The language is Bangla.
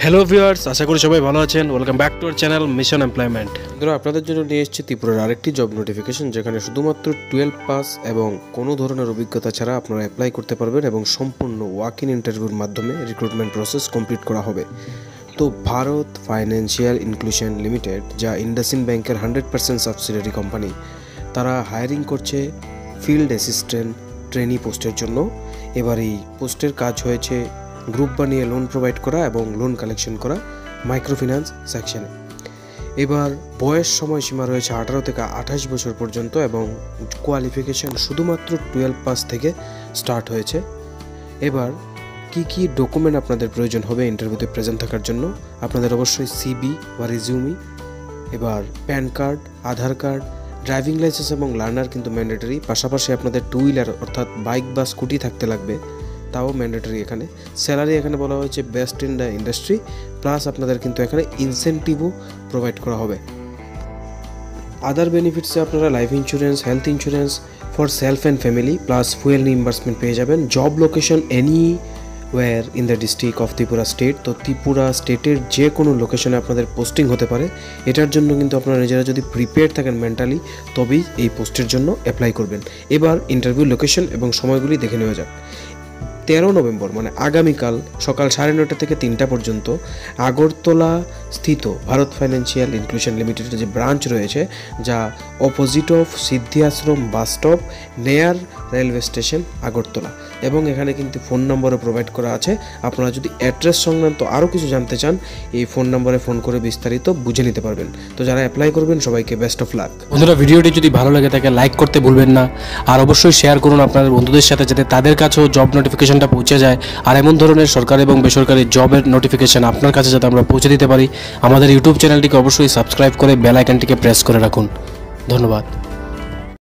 হ্যালো ভিউয়ার্স, আশা করি সবাই ভালো আছেন। Welcome back to our channel mission employment. বন্ধুরা, আপনাদের জন্য নিয়ে এসেছি ত্রিপুরার আরেকটি জব নোটিফিকেশন, যেখানে শুধুমাত্র 12 পাস এবং কোনো ধরনের অভিজ্ঞতা ছাড়া আপনারা অ্যাপ্লাই করতে পারবেন এবং সম্পূর্ণ ওয়াক ইন ইন্টারভিউর মাধ্যমে রিক্রুটমেন্ট প্রসেস কমপ্লিট করা হবে। তো ভারত ফাইন্যান্সিয়াল ইনক্লুশন লিমিটেড, যা ইন্ডাসইন্ড ব্যাংকের 100% সাবসিডিয়ারি কোম্পানি, তারা হায়ারিং করছে ফিল্ড অ্যাসিস্ট্যান্ট ট্রেনি পোস্টের জন্য। এবার এই পোস্টের কাজ হয়েছে গ্রুপ বানিয়ে লোন প্রোভাইড করা এবং লোন কালেকশন করা মাইক্রোফিন্যান্স সেকশনে। এবার বয়স সময়সীমা রয়েছে 18 থেকে 28 বছর পর্যন্ত এবং কোয়ালিফিকেশান শুধুমাত্র 12 পাস থেকে স্টার্ট হয়েছে। এবার কি ডকুমেন্ট আপনাদের প্রয়োজন হবে ইন্টারভিউতে প্রেজেন্ট থাকার জন্য? আপনাদের অবশ্যই সিবি বা রিজিউমি, এবার প্যান কার্ড, আধার কার্ড, ড্রাইভিং লাইসেন্স এবং লার্নার কিন্তু ম্যান্ডেটরি। পাশাপাশি আপনাদের টু হুইলার অর্থাৎ বাইক বা স্কুটি থাকতে লাগবে, তাও ম্যান্ডেটরি। এখানে স্যালারি এখানে বলা হয়েছে best in the industry, plus আপনাদের কিন্তু এখানে ইনসেন্টিভও প্রোভাইড করা হবে। আদার বেনিফিটসে আপনারা life insurance, health insurance for self and family, plus fuel reimbursement পেয়ে যাবেন। Job location anywhere in the district of Tripura state. তো ত্রিপুরা স্টেটের যে কোনো লোকেশনে আপনাদের পোস্টিং হতে পারে। এটার জন্য কিন্তু আপনারা নিজেরা যদি প্রিপেয়ার থাকেন মেন্টালি, তবেই এই পোস্টের জন্য অ্যাপ্লাই করবেন। এবার ইন্টারভিউ লোকেশন এবং সময়গুলি দেখে নেওয়া যাক। 13 নভেম্বর মানে আগামীকাল সকাল 9:30 থেকে 3টা পর্যন্ত আগরতলা স্থিত ভারত ফাইন্যান্সিয়াল ইনক্লুশন লিমিটেডের যে ব্রাঞ্চ রয়েছে, যা অপোজিট অফ সিদ্ধি আশ্রম বাস স্টপ, নেয়ার রেলওয়ে স্টেশন, আগরতলা। এবং এখানে কিন্তু ফোন নম্বরও প্রোভাইড করা আছে। আপনারা যদি অ্যাড্রেস সংক্রান্ত আরও কিছু জানতে চান, এই ফোন নম্বরে ফোন করে বিস্তারিত বুঝে নিতে পারবেন। তো যারা অ্যাপ্লাই করবেন সবাইকে বেস্ট অফ লাক। বন্ধুরা, ভিডিওটি যদি ভালো লাগে থাকে লাইক করতে ভুলবেন না, আর অবশ্যই শেয়ার করুন আপনাদের বন্ধুদের সাথে, যাতে তাদের কাছেও জব নোটিফিকেশনটা পৌঁছে যায়। আর এমন ধরনের সরকারি এবং বেসরকারি জবের নোটিফিকেশন আপনার কাছে যাতে আমরা পৌঁছে দিতে পারি, আমাদের ইউটিউব চ্যানেলটিকে অবশ্যই সাবস্ক্রাইব করে বেল আইকনটিকে প্রেস করে রাখুন। ধন্যবাদ।